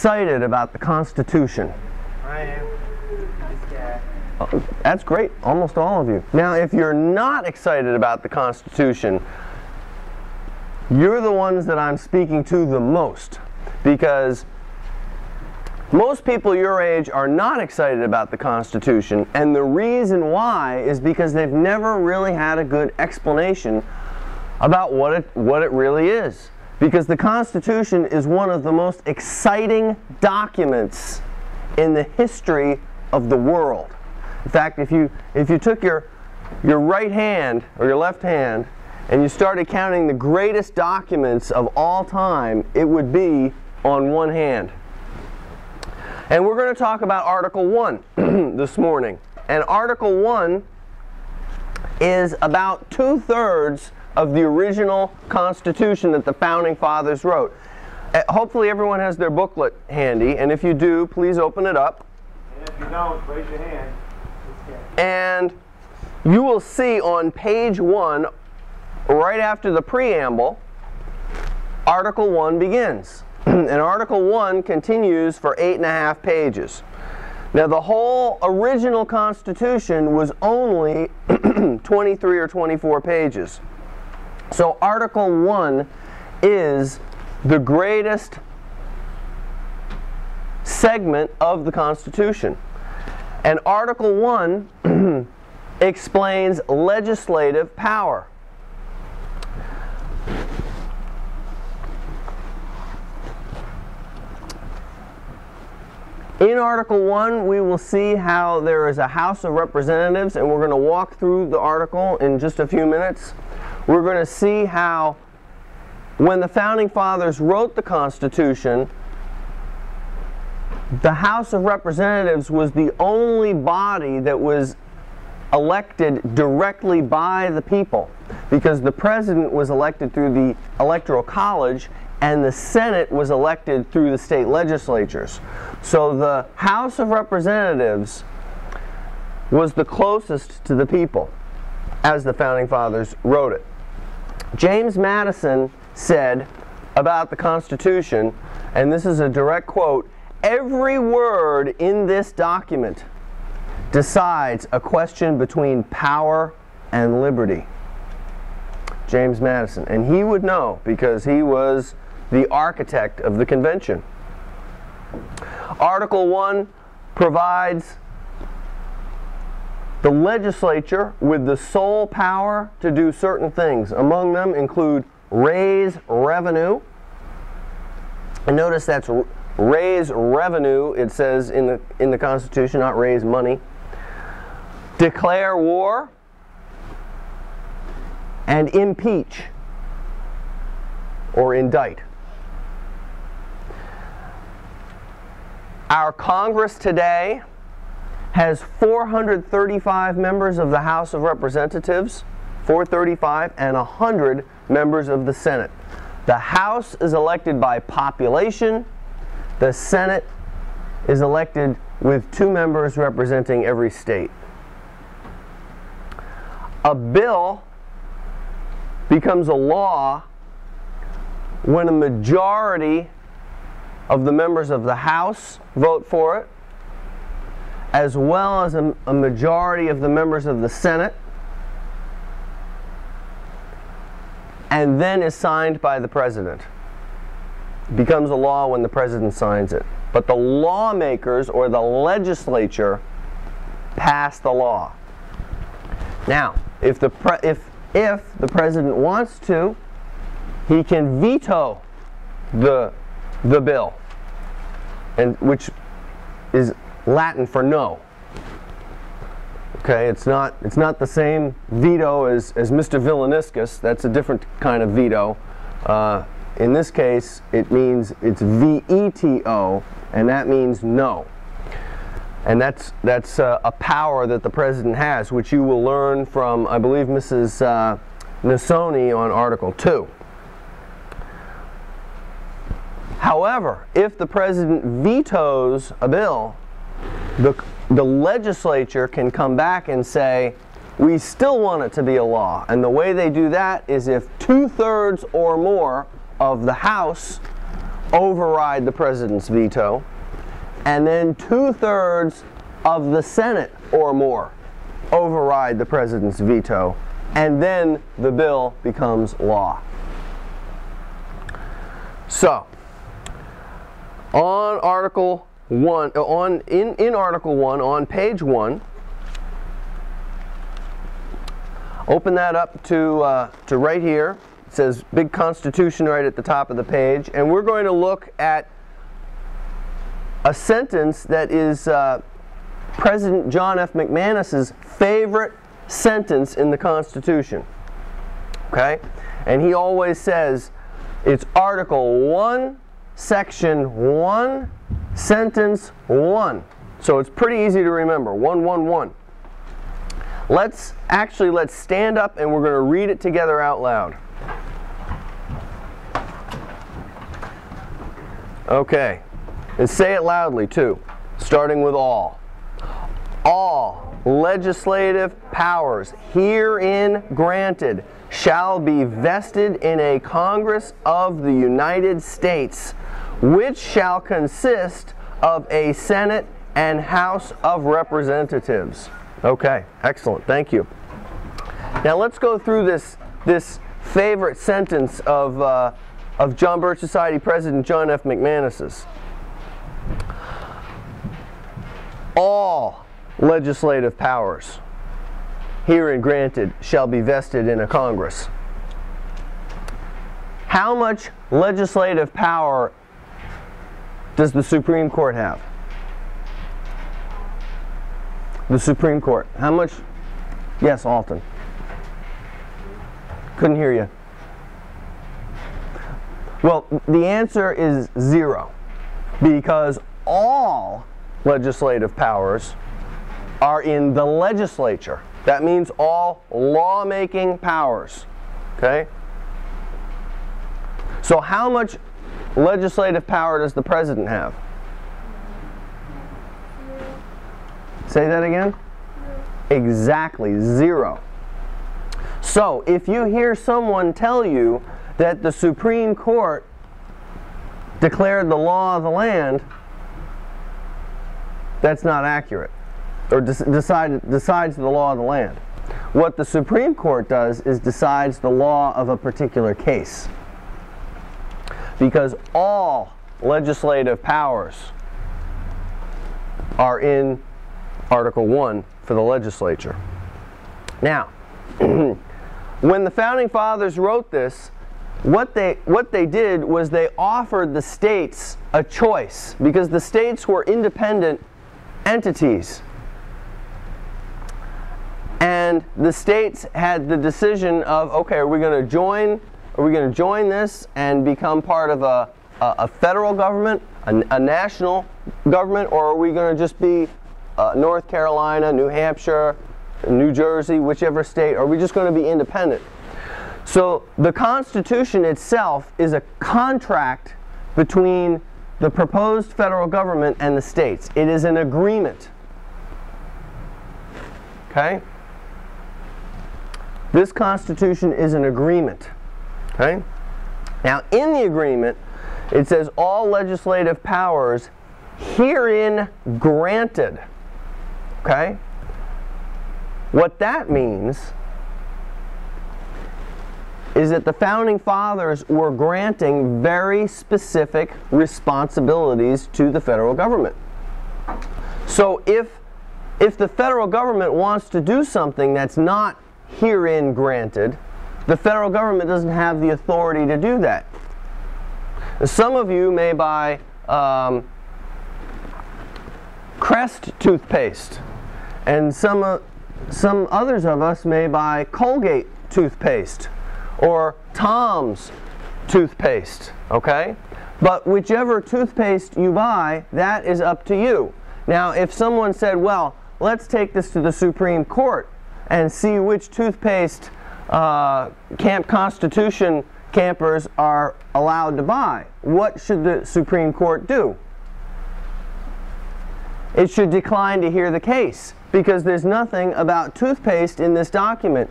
excited about the Constitution? I am. This guy. Oh, that's great, almost all of you. Now, if you're not excited about the Constitution, you're the ones that I'm speaking to the most, because most people your age are not excited about the Constitution, and the reason why is because they've never really had a good explanation about what it really is. Because the Constitution is one of the most exciting documents in the history of the world. In fact, if you took your right hand or your left hand and you started counting the greatest documents of all time, it would be on one hand. And we're going to talk about Article 1 this morning. And Article 1 is about 2/3 of the original Constitution that the Founding Fathers wrote. Hopefully everyone has their booklet handy, and if you do, please open it up. And if you don't, raise your hand. And you will see on page 1, right after the preamble, Article 1 begins. And Article 1 continues for 8.5 pages. Now, the whole original Constitution was only 23 or 24 pages. So Article 1 is the greatest segment of the Constitution. And Article 1 explains legislative power. In Article 1, we will see how there is a House of Representatives, and we're going to walk through the article in just a few minutes. We're going to see how, when the Founding Fathers wrote the Constitution, the House of Representatives was the only body that was elected directly by the people, because the President was elected through the Electoral College, and the Senate was elected through the state legislatures. So the House of Representatives was the closest to the people as the Founding Fathers wrote it. James Madison said about the Constitution, and this is a direct quote, "Every word in this document decides a question between power and liberty." James Madison. And he would know, because he was the architect of the convention. Article 1 provides the legislature with the sole power to do certain things. Among them include raise revenue. And notice that's raise revenue, it says in the Constitution, not raise money. Declare war, and impeach or indict. Our Congress today has 435 members of the House of Representatives, 435, and 100 members of the Senate. The House is elected by population. The Senate is elected with 2 members representing every state. A bill becomes a law when a majority of the members of the House vote for it, as well as a majority of the members of the Senate, and then is signed by the President. It becomes a law when the President signs it. But the lawmakers, or the legislature, pass the law. Now, if the President wants to, he can veto the bill, and which is Latin for no. Okay, it's not the same veto as Mr. Villaniscus. That's a different kind of veto. In this case, it means it's veto, and that means no. And that's a power that the President has, which you will learn from, I believe, Mrs. Nasoni on Article 2. However, if the President vetoes a bill, the legislature can come back and say, we still want it to be a law. And the way they do that is if 2/3 or more of the House override the president's veto, and then 2/3 of the Senate or more override the president's veto, and then the bill becomes law. So, on Article 1, in Article 1, on page 1, open that up to right here. It says Big Constitution right at the top of the page, and we're going to look at a sentence that is President John F. McManus's favorite sentence in the Constitution. Okay? And he always says it's Article 1, Section 1, Sentence 1. So it's pretty easy to remember. 111. Let's stand up and we're going to read it together out loud. Okay. And say it loudly too, starting with all. All legislative powers herein granted shall be vested in a Congress of the United States, which shall consist of a Senate and House of Representatives. Okay, excellent, thank you. Now let's go through this favorite sentence of John Birch Society President John F. McManus's. All legislative powers herein granted shall be vested in a Congress. How much legislative power does the Supreme Court have? The Supreme Court. How much? Yes, Alton. Couldn't hear you. Well, the answer is 0, because all legislative powers are in the legislature. That means all lawmaking powers. Okay? So how much legislative power does the president have? Say that again? Exactly, 0. So if you hear someone tell you that the Supreme Court declared the law of the land, that's not accurate, or decides the law of the land. What the Supreme Court does is decides the law of a particular case, because all legislative powers are in Article 1 for the legislature. Now, when the Founding Fathers wrote this, what they did was they offered the states a choice, because the states were independent entities. And the states had the decision of, okay, are we going to join this and become part of a federal government, a national government, or are we going to just be North Carolina, New Hampshire, New Jersey, whichever state, are we just going to be independent? So the Constitution itself is a contract between the proposed federal government and the states. It is an agreement. Okay? This Constitution is an agreement. Okay? Now, in the agreement, it says all legislative powers herein granted. Okay? What that means is that the Founding Fathers were granting very specific responsibilities to the federal government. So if the federal government wants to do something that's not herein granted, the federal government doesn't have the authority to do that. Some of you may buy Crest toothpaste, and some others of us may buy Colgate toothpaste or Tom's toothpaste, okay? But whichever toothpaste you buy, that is up to you. Now, if someone said, well, let's take this to the Supreme Court and see which toothpaste Camp Constitution campers are allowed to buy, what should the Supreme Court do? It should decline to hear the case, because there's nothing about toothpaste in this document.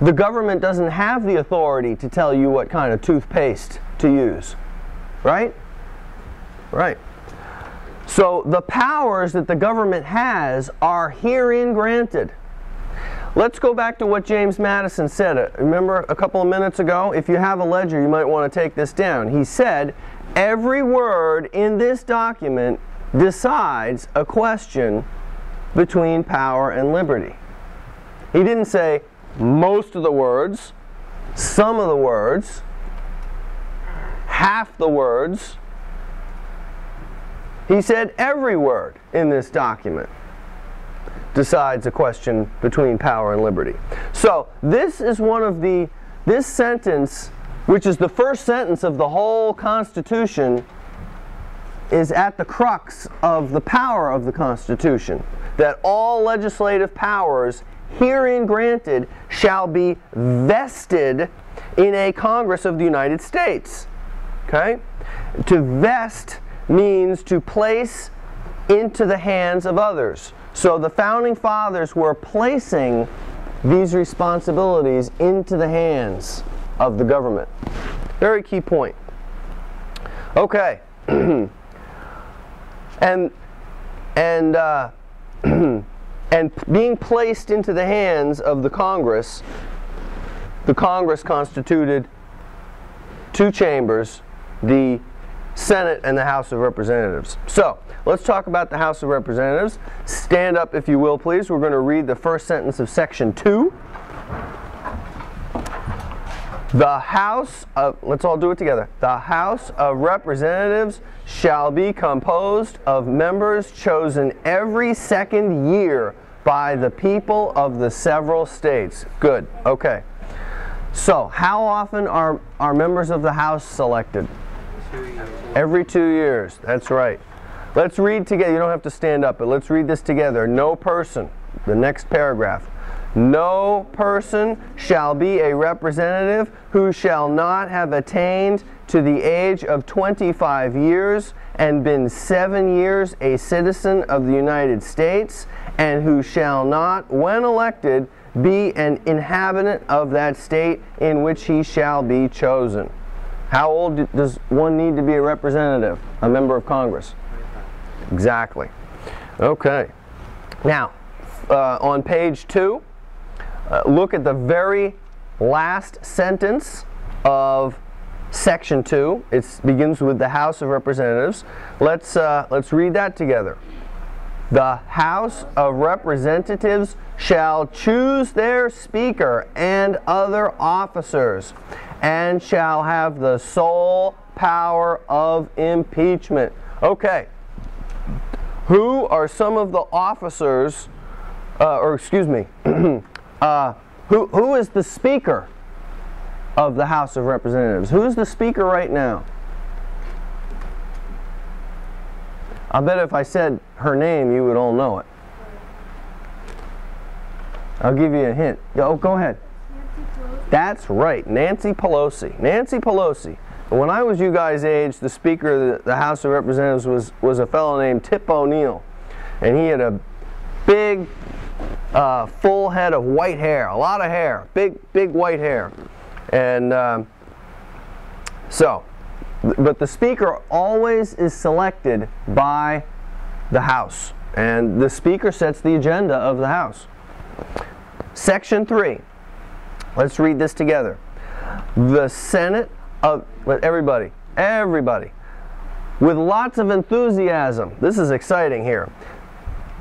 The government doesn't have the authority to tell you what kind of toothpaste to use, right? Right. So the powers that the government has are herein granted. Let's go back to what James Madison said. Remember a couple of minutes ago? If you have a ledger, you might want to take this down. He said, every word in this document decides a question between power and liberty. He didn't say most of the words, some of the words, half the words. He said every word in this document decides a question between power and liberty. So this is this sentence, which is the first sentence of the whole Constitution, is at the crux of the power of the Constitution, that all legislative powers herein granted shall be vested in a Congress of the United States. Okay? To vest means to place into the hands of others. So the Founding Fathers were placing these responsibilities into the hands of the government. Very key point. Okay. and being placed into the hands of the Congress constituted two chambers, the Senate and the House of Representatives. So, let's talk about the House of Representatives. Stand up if you will, please. We're going to read the first sentence of Section 2. The House of, let's all do it together. The House of Representatives shall be composed of members chosen every second year by the people of the several states. Good. Okay. So, how often are members of the House selected? 2 years. Every 2 years. That's right. Let's read together. You don't have to stand up, but let's read this together. No person, the next paragraph. No person shall be a representative who shall not have attained to the age of 25 years and been 7 years a citizen of the United States, and who shall not, when elected, be an inhabitant of that state in which he shall be chosen. How old does one need to be a representative, a member of Congress? Exactly. Okay. Now, on page 2, look at the very last sentence of Section 2. It begins with the House of Representatives. Let's read that together. The House of Representatives shall choose their Speaker and other officers, and shall have the sole power of impeachment. Okay. Who are some of the officers, who is the Speaker of the House of Representatives? Who is the Speaker right now? I bet if I said her name, you would all know it. I'll give you a hint. Oh, go ahead. That's right, Nancy Pelosi. Nancy Pelosi. When I was you guys' age, the Speaker of the House of Representatives was a fellow named Tip O'Neill. And he had a big, full head of white hair, a lot of hair, big white hair. And but the Speaker always is selected by the House. And the Speaker sets the agenda of the House. Section 3. Let's read this together. The Senate of, everybody, with lots of enthusiasm. This is exciting here.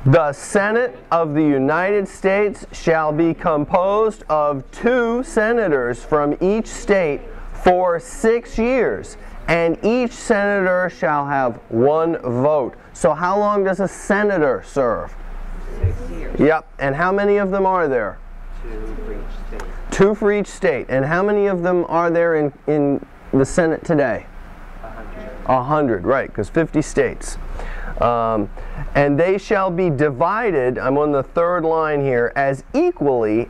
The Senate of the United States shall be composed of 2 senators from each state for 6 years, and each senator shall have 1 vote. So how long does a senator serve? 6 years. Yep. And how many of them are there? 2 for each state. 2 for each state. And how many of them are there in the Senate today? 100. 100, right, because 50 states. And they shall be divided, I'm on the 3rd line here, as equally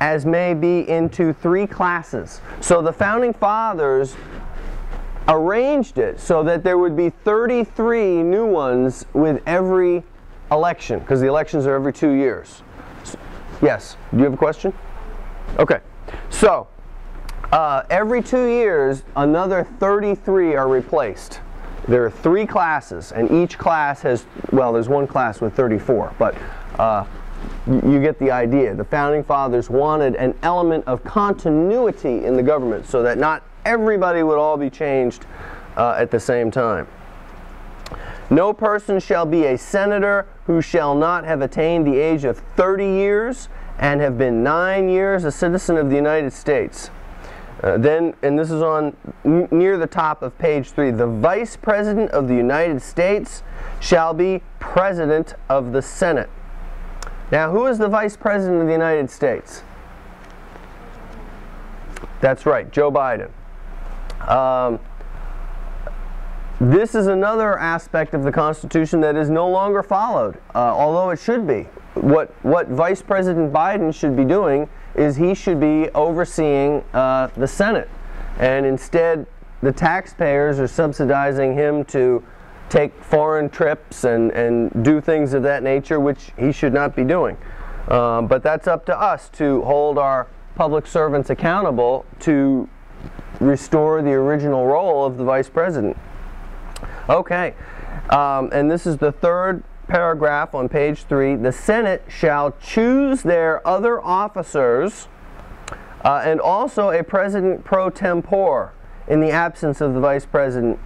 as may be into 3 classes. So the Founding Fathers arranged it so that there would be 33 new ones with every election, because the elections are every 2 years. Yes, do you have a question? Okay, so every 2 years another 33 are replaced. There are 3 classes, and each class has, well, there's one class with 34, but you get the idea. The Founding Fathers wanted an element of continuity in the government so that not everybody would all be changed at the same time. No person shall be a senator who shall not have attained the age of 30 years and have been 9 years a citizen of the United States. Then, and this is on near the top of page 3, the Vice President of the United States shall be President of the Senate. Now, who is the Vice President of the United States? That's right, Joe Biden. This is another aspect of the Constitution that is no longer followed, although it should be. What Vice President Biden should be doing is he should be overseeing the Senate. And instead, the taxpayers are subsidizing him to take foreign trips and do things of that nature, which he should not be doing. But that's up to us to hold our public servants accountable to restore the original role of the Vice President. Okay, and this is the 3rd paragraph on page 3. The Senate shall choose their other officers and also a president pro tempore in the absence of the Vice President